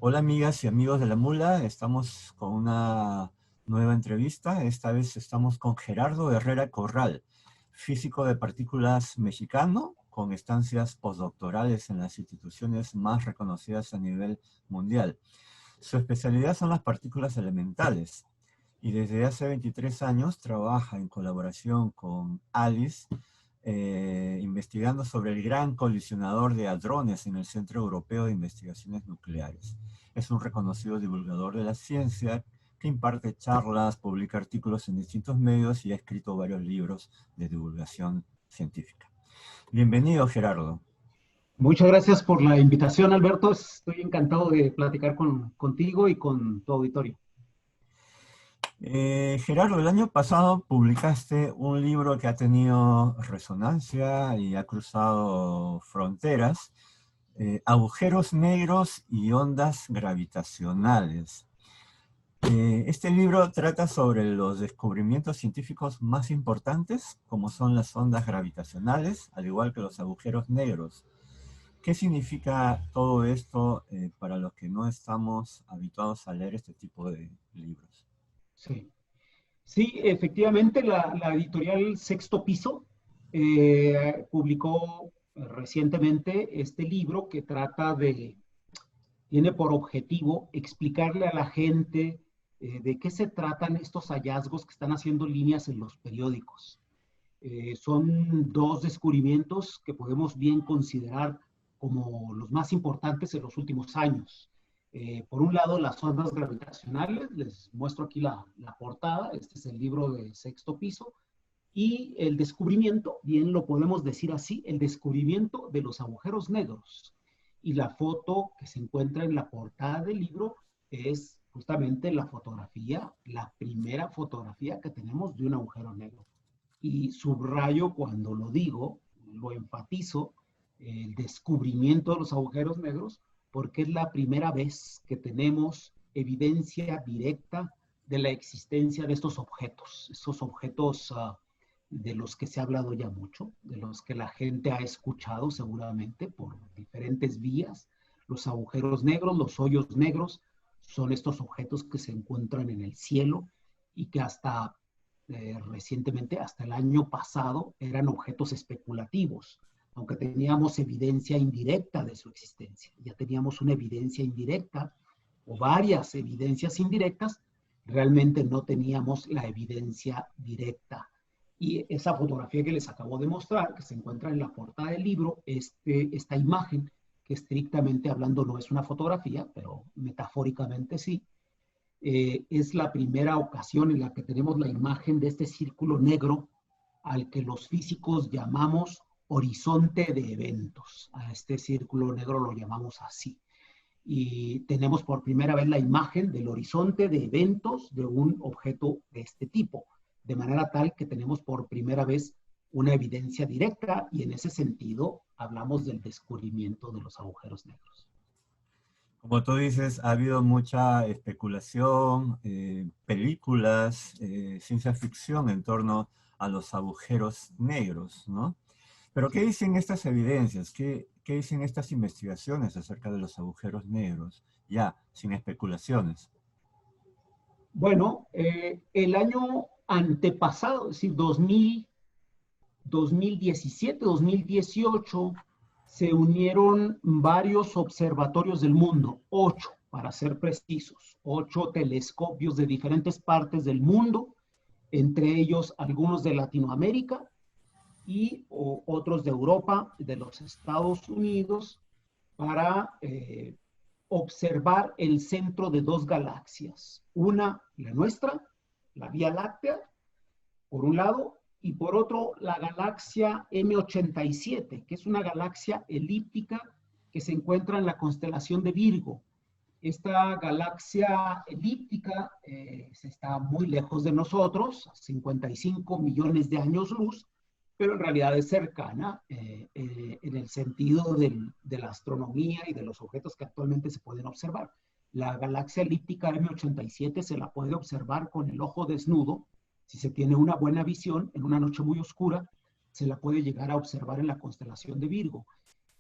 Hola amigas y amigos de La Mula, estamos con una nueva entrevista. Esta vez estamos con Gerardo Herrera Corral, físico de partículas mexicano, con estancias postdoctorales en las instituciones más reconocidas a nivel mundial. Su especialidad son las partículas elementales y desde hace 23 años trabaja en colaboración con Alice investigando sobre el gran colisionador de hadrones en el Centro Europeo de Investigaciones Nucleares. Es un reconocido divulgador de la ciencia que imparte charlas, publica artículos en distintos medios y ha escrito varios libros de divulgación científica. Bienvenido, Gerardo. Muchas gracias por la invitación, Alberto. Estoy encantado de platicar contigo y con tu auditorio. Gerardo, el año pasado publicaste un libro que ha tenido resonancia y ha cruzado fronteras, Agujeros negros y ondas gravitacionales. Este libro trata sobre los descubrimientos científicos más importantes, como son las ondas gravitacionales, al igual que los agujeros negros. ¿Qué significa todo esto para los que no estamos habituados a leer este tipo de libros? Sí, sí, efectivamente, la editorial Sexto Piso publicó recientemente este libro que tiene por objetivo explicarle a la gente de qué se tratan estos hallazgos que están haciendo líneas en los periódicos. Son dos descubrimientos que podemos bien considerar como los más importantes en los últimos años. Por un lado, las ondas gravitacionales, les muestro aquí la portada, este es el libro de Sexto Piso, y el descubrimiento, bien lo podemos decir así, el descubrimiento de los agujeros negros. Y la foto que se encuentra en la portada del libro es justamente la fotografía, la primera fotografía que tenemos de un agujero negro. Y subrayo cuando lo digo, lo enfatizo, el descubrimiento de los agujeros negros, porque es la primera vez que tenemos evidencia directa de la existencia de estos objetos de los que se ha hablado ya mucho, de los que la gente ha escuchado seguramente por diferentes vías. Los agujeros negros, los hoyos negros, son estos objetos que se encuentran en el cielo y que recientemente, hasta el año pasado, eran objetos especulativos, aunque teníamos evidencia indirecta de su existencia. Ya teníamos una evidencia indirecta o varias evidencias indirectas, realmente no teníamos la evidencia directa. Y esa fotografía que les acabo de mostrar, que se encuentra en la portada del libro, esta imagen, que estrictamente hablando no es una fotografía, pero metafóricamente sí, es la primera ocasión en la que tenemos la imagen de este círculo negro al que los físicos llamamos horizonte de eventos. A este círculo negro lo llamamos así. Y tenemos por primera vez la imagen del horizonte de eventos de un objeto de este tipo, de manera tal que tenemos por primera vez una evidencia directa y en ese sentido hablamos del descubrimiento de los agujeros negros. Como tú dices, ha habido mucha especulación, películas, ciencia ficción en torno a los agujeros negros, ¿no? Pero ¿qué Sí. dicen estas evidencias? ¿Qué dicen estas investigaciones acerca de los agujeros negros? Ya, sin especulaciones. Bueno, el año antepasado, es decir, 2017, 2018, se unieron varios observatorios del mundo, 8 para ser precisos, 8 telescopios de diferentes partes del mundo, entre ellos algunos de Latinoamérica y otros de Europa, de los Estados Unidos, para observar el centro de dos galaxias. Una, la nuestra, la Vía Láctea, por un lado, y por otro, la galaxia M87, que es una galaxia elíptica que se encuentra en la constelación de Virgo. Esta galaxia elíptica está muy lejos de nosotros, 55 millones de años luz, pero en realidad es cercana en el sentido de la astronomía y de los objetos que actualmente se pueden observar. La galaxia elíptica M87 se la puede observar con el ojo desnudo. Si se tiene una buena visión en una noche muy oscura, se la puede llegar a observar en la constelación de Virgo.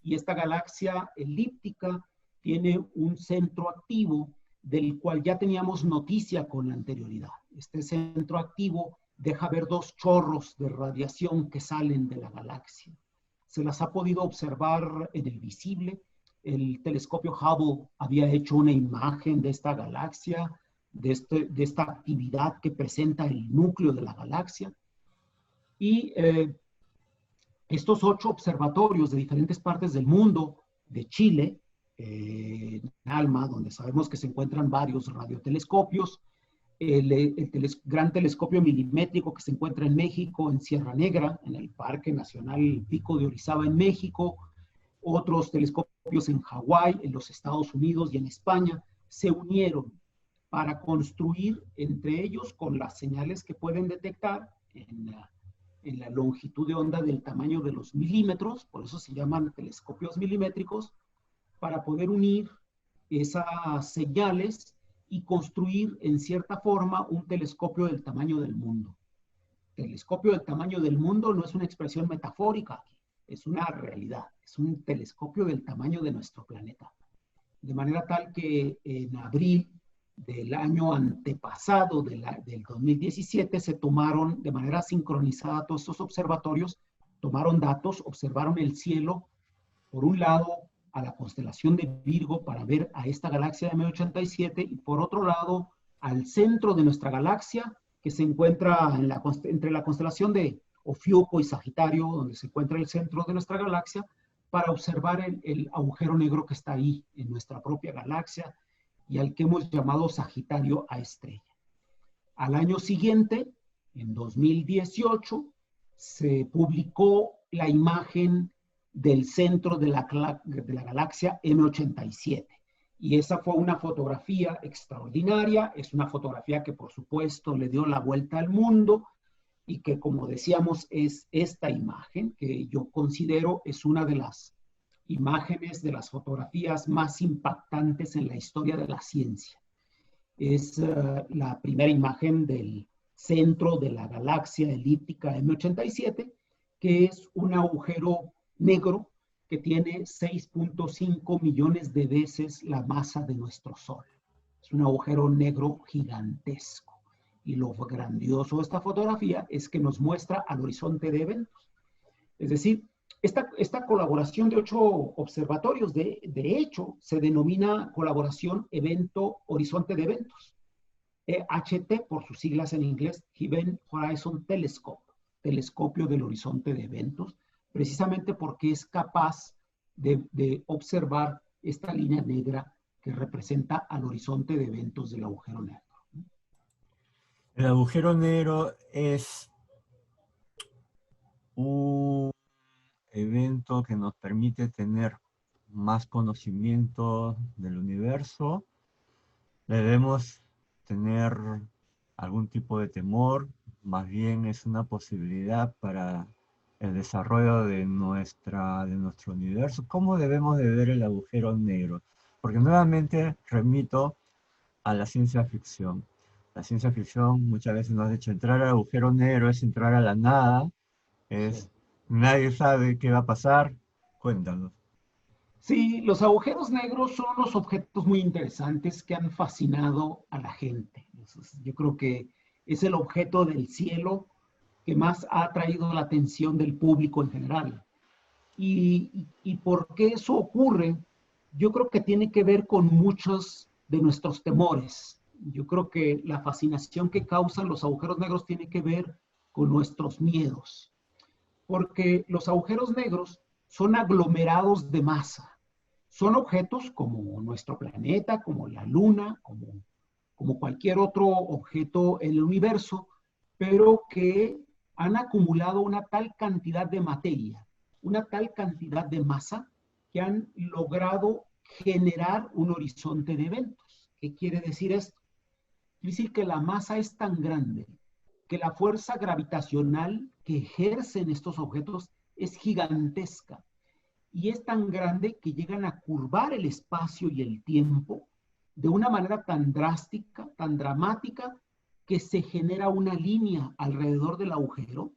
Y esta galaxia elíptica tiene un centro activo del cual ya teníamos noticia con anterioridad. Este centro activo deja ver dos chorros de radiación que salen de la galaxia. Se las ha podido observar en el visible. El telescopio Hubble había hecho una imagen de esta galaxia, de esta actividad que presenta el núcleo de la galaxia. Y estos 8 observatorios de diferentes partes del mundo, de Chile, en ALMA, donde sabemos que se encuentran varios radiotelescopios, gran telescopio milimétrico que se encuentra en México, en Sierra Negra, en el Parque Nacional Pico de Orizaba en México, otros telescopios en Hawái, en los Estados Unidos y en España, se unieron para construir entre ellos con las señales que pueden detectar en la longitud de onda del tamaño de los milímetros, por eso se llaman telescopios milimétricos, para poder unir esas señales y construir en cierta forma un telescopio del tamaño del mundo. Telescopio del tamaño del mundo no es una expresión metafórica aquí, es una realidad, es un telescopio del tamaño de nuestro planeta. De manera tal que en abril del año antepasado, del 2017, se tomaron de manera sincronizada todos estos observatorios, tomaron datos, observaron el cielo, por un lado, a la constelación de Virgo para ver a esta galaxia de M87 y por otro lado al centro de nuestra galaxia que se encuentra entre la constelación de Ofiuco y Sagitario, donde se encuentra el centro de nuestra galaxia, para observar el agujero negro que está ahí en nuestra propia galaxia y al que hemos llamado Sagitario A estrella. Al año siguiente, en 2018, se publicó la imagen del centro de la galaxia M87. Y esa fue una fotografía extraordinaria, es una fotografía que por supuesto le dio la vuelta al mundo y que, como decíamos, es esta imagen que yo considero es una de las imágenes, de las fotografías más impactantes en la historia de la ciencia. Es la primera imagen del centro de la galaxia elíptica M87, que es un agujero negro que tiene 6.5 millones de veces la masa de nuestro Sol. Es un agujero negro gigantesco. Y lo grandioso de esta fotografía es que nos muestra al horizonte de eventos. Es decir, esta colaboración de 8 observatorios, de hecho, se denomina colaboración evento-horizonte de eventos. EHT, por sus siglas en inglés, Event Horizon Telescope, telescopio del horizonte de eventos, precisamente porque es capaz de observar esta línea negra que representa al horizonte de eventos del agujero negro. El agujero negro es un evento que nos permite tener más conocimiento del universo. Debemos tener algún tipo de temor, más bien es una posibilidad para el desarrollo de nuestro universo. ¿Cómo debemos de ver el agujero negro? Porque nuevamente remito a la ciencia ficción. La ciencia ficción muchas veces nos ha dicho entrar al agujero negro es entrar a la nada, Sí. nadie sabe qué va a pasar. Cuéntanos. Sí, los agujeros negros son unos objetos muy interesantes que han fascinado a la gente. Yo creo que es el objeto del cielo que más ha atraído la atención del público en general. ¿Y por qué eso ocurre? Yo creo que tiene que ver con muchos de nuestros temores. Yo creo que la fascinación que causan los agujeros negros tiene que ver con nuestros miedos. Porque los agujeros negros son aglomerados de masa. Son objetos como nuestro planeta, como la Luna, como cualquier otro objeto en el universo, pero que han acumulado una tal cantidad de materia, una tal cantidad de masa, que han logrado generar un horizonte de eventos. ¿Qué quiere decir esto? Quiere decir que la masa es tan grande que la fuerza gravitacional que ejercen estos objetos es gigantesca y es tan grande que llegan a curvar el espacio y el tiempo de una manera tan drástica, tan dramática, que se genera una línea alrededor del agujero.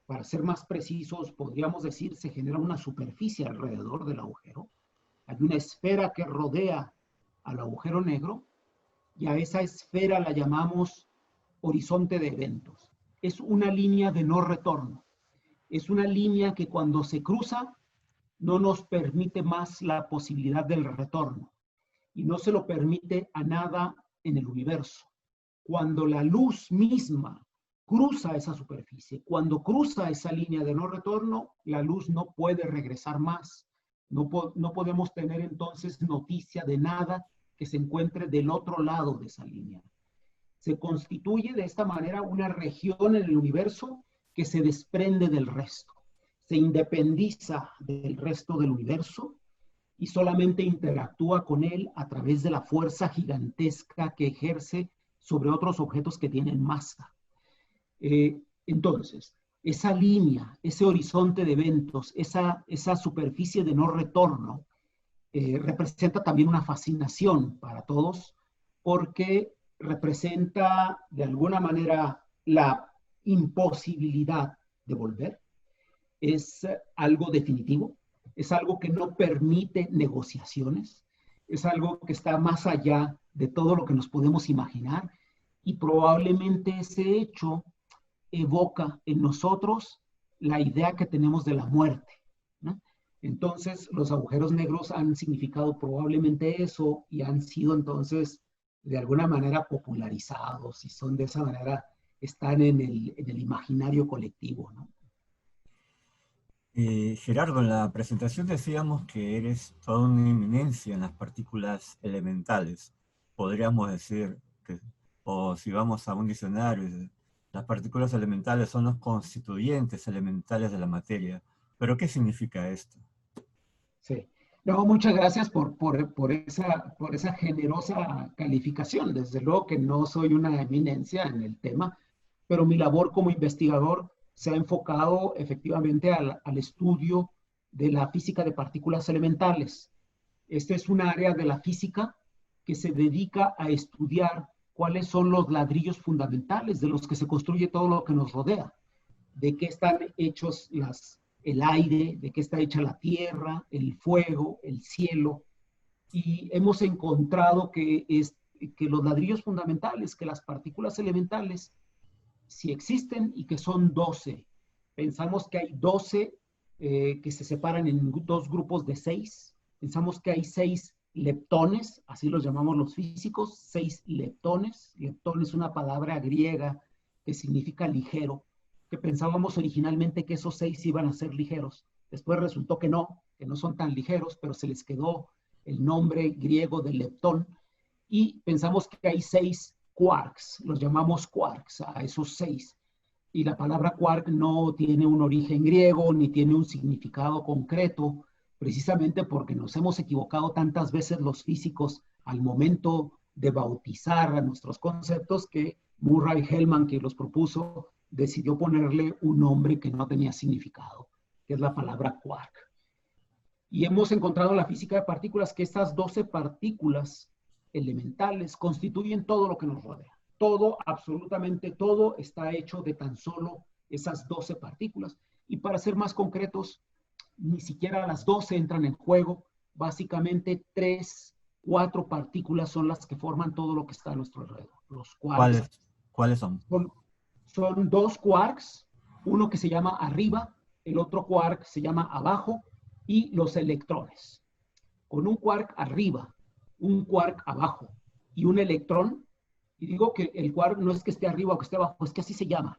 Para ser más precisos, podríamos decir, se genera una superficie alrededor del agujero. Hay una esfera que rodea al agujero negro y a esa esfera la llamamos horizonte de eventos. Es una línea de no retorno. Es una línea que cuando se cruza no nos permite más la posibilidad del retorno y no se lo permite a nada en el universo. Cuando la luz misma cruza esa superficie, cuando cruza esa línea de no retorno, la luz no puede regresar más. No podemos tener entonces noticia de nada que se encuentre del otro lado de esa línea. Se constituye de esta manera una región en el universo que se desprende del resto, se independiza del resto del universo y solamente interactúa con él a través de la fuerza gigantesca que ejerce sobre otros objetos que tienen masa. Entonces, esa línea, ese horizonte de eventos, esa superficie de no retorno, representa también una fascinación para todos, porque representa de alguna manera la imposibilidad de volver. Es algo definitivo, es algo que no permite negociaciones, es algo que está más allá de todo lo que nos podemos imaginar y probablemente ese hecho evoca en nosotros la idea que tenemos de la muerte, ¿no? Entonces, los agujeros negros han significado probablemente eso y han sido entonces de alguna manera popularizados y son de esa manera, están en el imaginario colectivo, ¿no? Gerardo, en la presentación decíamos que eres toda una eminencia en las partículas elementales. Podríamos decir que, o si vamos a un diccionario, las partículas elementales son los constituyentes elementales de la materia. ¿Pero qué significa esto? Sí. No, muchas gracias por esa generosa calificación. Desde luego que no soy una eminencia en el tema, pero mi labor como investigador se ha enfocado efectivamente al estudio de la física de partículas elementales. Este es un área de la física que se dedica a estudiar cuáles son los ladrillos fundamentales de los que se construye todo lo que nos rodea, de qué están hechos el aire, de qué está hecha la tierra, el fuego, el cielo. Y hemos encontrado que los ladrillos fundamentales, que las partículas elementales, sí existen y que son 12. Pensamos que hay 12 que se separan en dos grupos de 6. Pensamos que hay 6 leptones, así los llamamos los físicos, 6 leptones. Leptón es una palabra griega que significa ligero, que pensábamos originalmente que esos 6 iban a ser ligeros. Después resultó que no son tan ligeros, pero se les quedó el nombre griego de leptón. Y pensamos que hay 6 quarks, los llamamos quarks a esos 6. Y la palabra quark no tiene un origen griego ni tiene un significado concreto, precisamente porque nos hemos equivocado tantas veces los físicos al momento de bautizar a nuestros conceptos que Murray-Hellman, que los propuso, decidió ponerle un nombre que no tenía significado, que es la palabra quark. Y hemos encontrado en la física de partículas que estas 12 partículas elementales constituyen todo lo que nos rodea. Todo, absolutamente todo, está hecho de tan solo esas 12 partículas. Y para ser más concretos, ni siquiera las 12 entran en juego. Básicamente 3, 4 partículas son las que forman todo lo que está a nuestro alrededor. Los quarks. ¿Cuáles son? Son 2 quarks, uno que se llama arriba, el otro quark se llama abajo, y los electrones. Con un quark arriba, un quark abajo y un electrón, y digo que el quark no es que esté arriba o que esté abajo, es que así se llama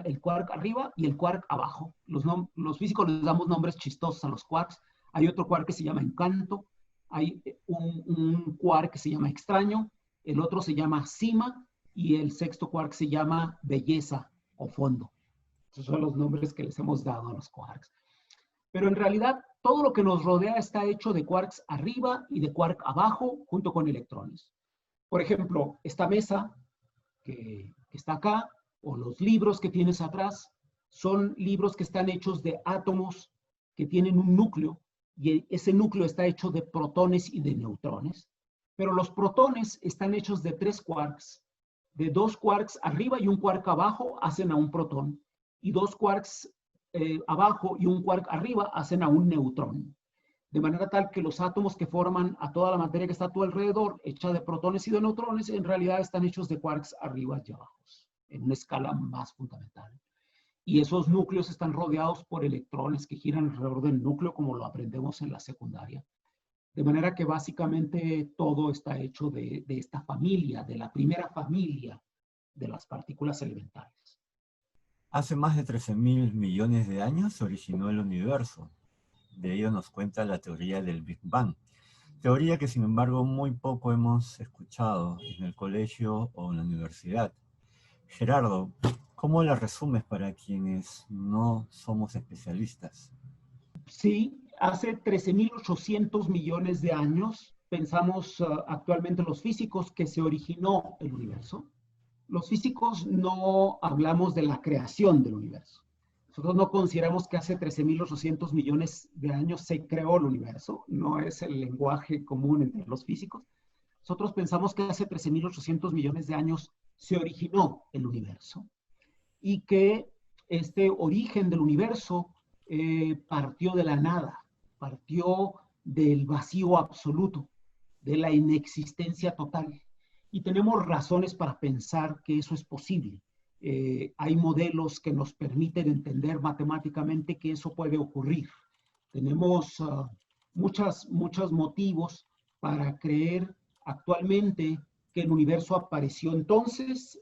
el quark arriba y el quark abajo. Los físicos les damos nombres chistosos a los quarks. Hay otro quark que se llama encanto, hay un quark que se llama extraño, el otro se llama cima y el sexto quark se llama belleza o fondo. Esos son los nombres que les hemos dado a los quarks. Pero en realidad todo lo que nos rodea está hecho de quarks arriba y de quark abajo junto con electrones. Por ejemplo, esta mesa que está acá o los libros que tienes atrás son libros que están hechos de átomos que tienen un núcleo y ese núcleo está hecho de protones y de neutrones. Pero los protones están hechos de 3 quarks. De 2 quarks arriba y un quark abajo hacen a un protón. Y 2 quarks abajo y un quark arriba hacen a un neutrón. de manera tal que los átomos que forman a toda la materia que está a tu alrededor, hecha de protones y de neutrones, en realidad están hechos de quarks arriba y abajo, en una escala más fundamental. Y esos núcleos están rodeados por electrones que giran alrededor del núcleo, como lo aprendemos en la secundaria. De manera que básicamente todo está hecho de esta familia, de la primera familia de las partículas elementales. Hace más de 13.000 millones de años se originó el universo. De ello nos cuenta la teoría del Big Bang. Teoría que sin embargo muy poco hemos escuchado en el colegio o en la universidad. Gerardo, ¿cómo la resumes para quienes no somos especialistas? Sí, hace 13.800 millones de años pensamos actualmente los físicos que se originó el universo. Los físicos no hablamos de la creación del universo. Nosotros no consideramos que hace 13.800 millones de años se creó el universo. No es el lenguaje común entre los físicos. Nosotros pensamos que hace 13.800 millones de años se originó el universo y que este origen del universo partió de la nada, partió del vacío absoluto, de la inexistencia total. Y tenemos razones para pensar que eso es posible. Hay modelos que nos permiten entender matemáticamente que eso puede ocurrir. Tenemos muchos motivos para creer actualmente que el universo apareció entonces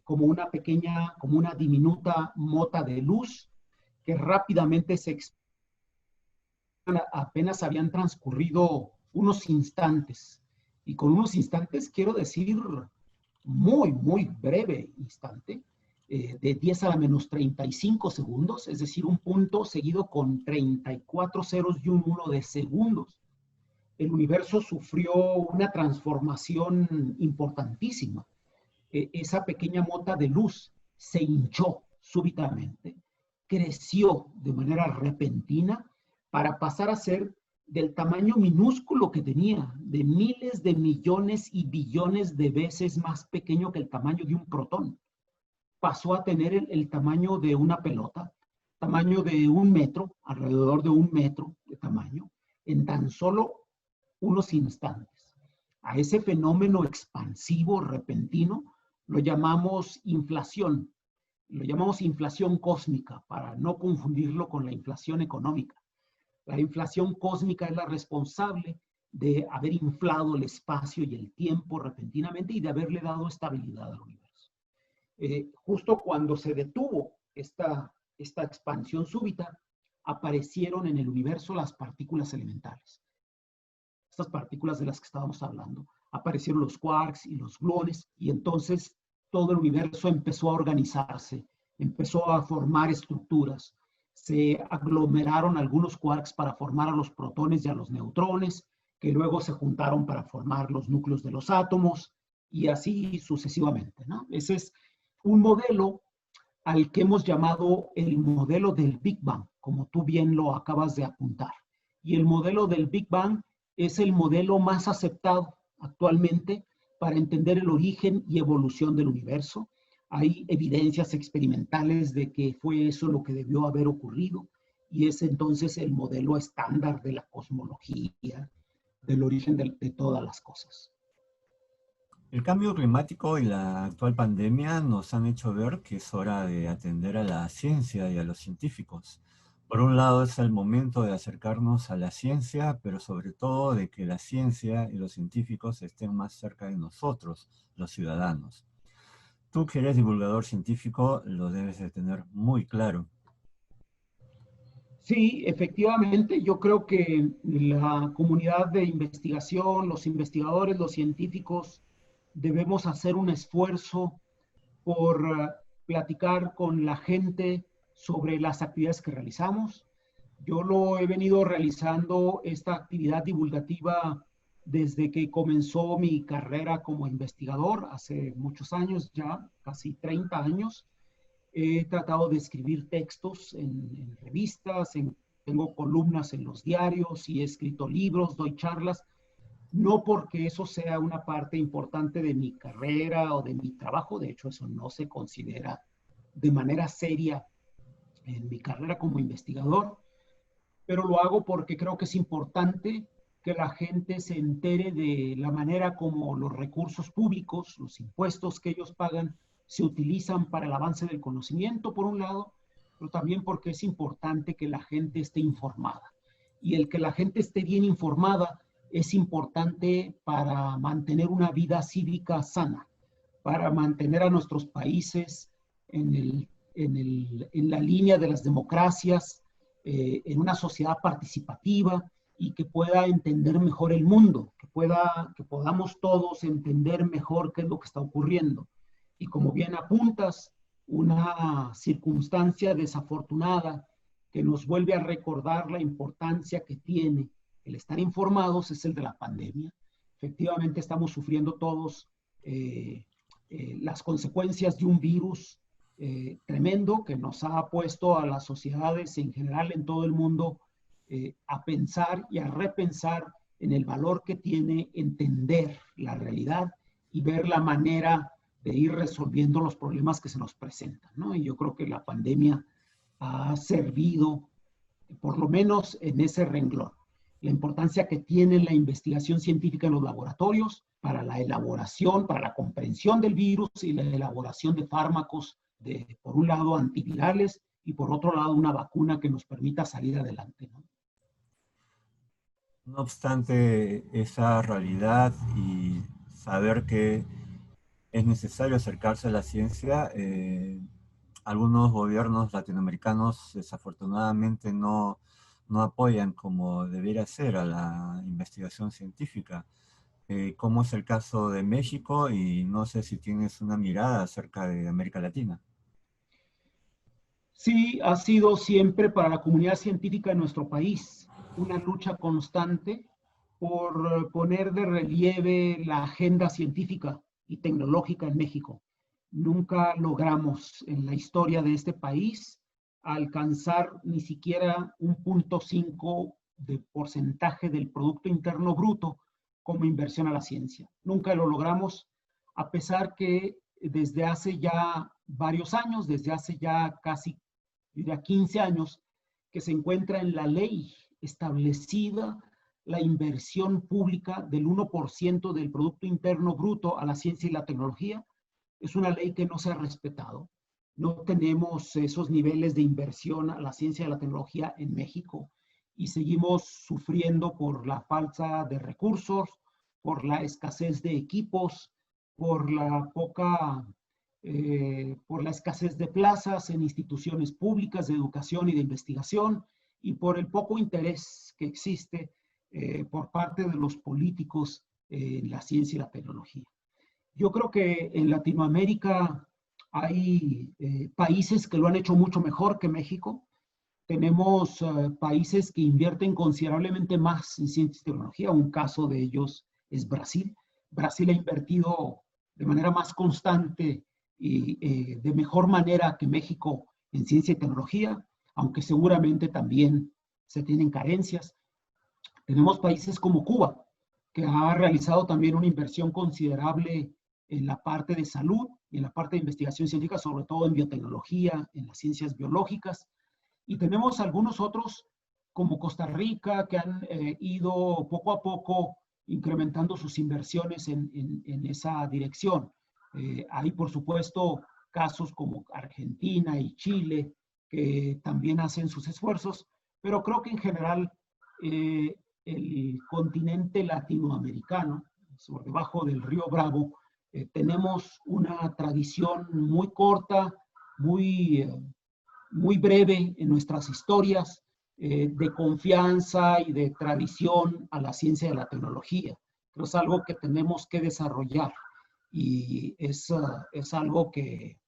como una diminuta mota de luz que rápidamente se apenas habían transcurrido unos instantes. Y con unos instantes quiero decir muy breve instante, de 10 a la menos 35 segundos, es decir, un punto seguido con 34 ceros y un 1 de segundos. El universo sufrió una transformación importantísima. Esa pequeña mota de luz se hinchó súbitamente, creció de manera repentina para pasar a ser del tamaño minúsculo que tenía, de miles de millones y billones de veces más pequeño que el tamaño de un protón. Pasó a tener el tamaño de una pelota, tamaño de 1 metro, alrededor de 1 metro de tamaño, en tan solo unos instantes. A ese fenómeno expansivo, repentino, lo llamamos inflación. Lo llamamos inflación cósmica para no confundirlo con la inflación económica. La inflación cósmica es la responsable de haber inflado el espacio y el tiempo repentinamente y de haberle dado estabilidad al universo. Justo cuando se detuvo esta expansión súbita, aparecieron en el universo las partículas elementales. Estas partículas de las que estábamos hablando. Aparecieron los quarks y los gluones y entonces todo el universo empezó a organizarse, empezó a formar estructuras. Se aglomeraron algunos quarks para formar a los protones y a los neutrones, que luego se juntaron para formar los núcleos de los átomos y así sucesivamente, ¿no? Ese es un modelo al que hemos llamado el modelo del Big Bang, como tú bien lo acabas de apuntar. Y el modelo del Big Bang es el modelo más aceptado actualmente para entender el origen y evolución del universo. Hay evidencias experimentales de que fue eso lo que debió haber ocurrido y es entonces el modelo estándar de la cosmología, del origen de todas las cosas. El cambio climático y la actual pandemia nos han hecho ver que es hora de atender a la ciencia y a los científicos. Por un lado es el momento de acercarnos a la ciencia, pero sobre todo de que la ciencia y los científicos estén más cerca de nosotros, los ciudadanos. Tú que eres divulgador científico lo debes de tener muy claro. Sí, efectivamente, yo creo que la comunidad de investigación, los investigadores, los científicos, debemos hacer un esfuerzo por platicar con la gente sobre las actividades que realizamos. Yo lo he venido realizando, esta actividad divulgativa, desde que comenzó mi carrera como investigador, hace muchos años ya, casi 30 años. He tratado de escribir textos en revistas, tengo columnas en los diarios y he escrito libros, doy charlas, no porque eso sea una parte importante de mi carrera o de mi trabajo, de hecho eso no se considera de manera seria en mi carrera como investigador, pero lo hago porque creo que es importante que la gente se entere de la manera como los recursos públicos, los impuestos que ellos pagan, se utilizan para el avance del conocimiento, por un lado, pero también porque es importante que la gente esté informada. Y el que la gente esté bien informada es importante para mantener una vida cívica sana, para mantener a nuestros países en la línea de las democracias, en una sociedad participativa y que pueda entender mejor el mundo, que podamos todos entender mejor qué es lo que está ocurriendo. Y como bien apuntas, una circunstancia desafortunada que nos vuelve a recordar la importancia que tiene el estar informados es el de la pandemia. Efectivamente, estamos sufriendo todos las consecuencias de un virus tremendo que nos ha puesto a las sociedades en general en todo el mundo a pensar y a repensar en el valor que tiene entender la realidad y ver la manera de ir resolviendo los problemas que se nos presentan, ¿no? Y yo creo que la pandemia ha servido, por lo menos en ese renglón, la importancia que tiene la investigación científica en los laboratorios para la elaboración, para la comprensión del virus y la elaboración de fármacos, por un lado antivirales y por otro lado una vacuna que nos permita salir adelante, ¿no? No obstante esa realidad y saber que es necesario acercarse a la ciencia, algunos gobiernos latinoamericanos desafortunadamente no apoyan como debiera ser a la investigación científica, como es el caso de México, y no sé si tienes una mirada acerca de América Latina. Sí, ha sido siempre para la comunidad científica de nuestro país una lucha constante por poner de relieve la agenda científica y tecnológica en México. Nunca logramos en la historia de este país alcanzar ni siquiera un 0.5 de porcentaje del Producto Interno Bruto como inversión a la ciencia. Nunca lo logramos, a pesar que desde hace ya varios años, desde hace ya casi diría 15 años, que se encuentra en la ley establecida la inversión pública del 1% del Producto Interno Bruto a la ciencia y la tecnología. Es una ley que no se ha respetado. No tenemos esos niveles de inversión a la ciencia y la tecnología en México y seguimos sufriendo por la falta de recursos, por la escasez de equipos, por la por la escasez de plazas en instituciones públicas de educación y de investigación y por el poco interés que existe por parte de los políticos en la ciencia y la tecnología. Yo creo que en Latinoamérica hay países que lo han hecho mucho mejor que México. Tenemos países que invierten considerablemente más en ciencia y tecnología. Un caso de ellos es Brasil. Brasil ha invertido de manera más constante y de mejor manera que México en ciencia y tecnología, aunque seguramente también se tienen carencias. Tenemos países como Cuba, que ha realizado también una inversión considerable en la parte de salud y en la parte de investigación científica, sobre todo en biotecnología, en las ciencias biológicas. Y tenemos algunos otros, como Costa Rica, que han ido poco a poco incrementando sus inversiones en esa dirección. Hay, por supuesto, casos como Argentina y Chile, que también hacen sus esfuerzos, pero creo que en general el continente latinoamericano, sobre debajo del río Bravo, tenemos una tradición muy corta, muy muy breve en nuestras historias de confianza y de tradición a la ciencia y a la tecnología. Pero es algo que tenemos que desarrollar y es algo que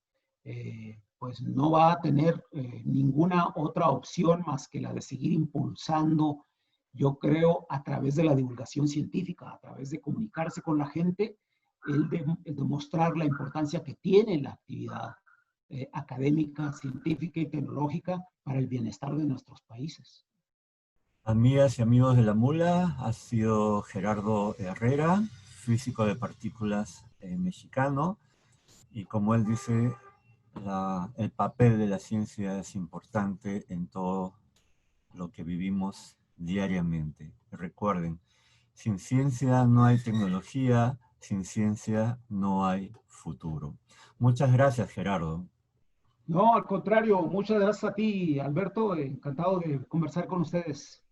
pues no va a tener ninguna otra opción más que la de seguir impulsando, yo creo, a través de la divulgación científica, a través de comunicarse con la gente, el demostrar la importancia que tiene la actividad académica, científica y tecnológica para el bienestar de nuestros países. Amigas y amigos de la Mula, ha sido Gerardo Herrera, físico de partículas mexicano, y como él dice, el papel de la ciencia es importante en todo lo que vivimos diariamente. Recuerden, sin ciencia no hay tecnología, sin ciencia no hay futuro. Muchas gracias, Gerardo. No, al contrario, muchas gracias a ti, Alberto. Encantado de conversar con ustedes.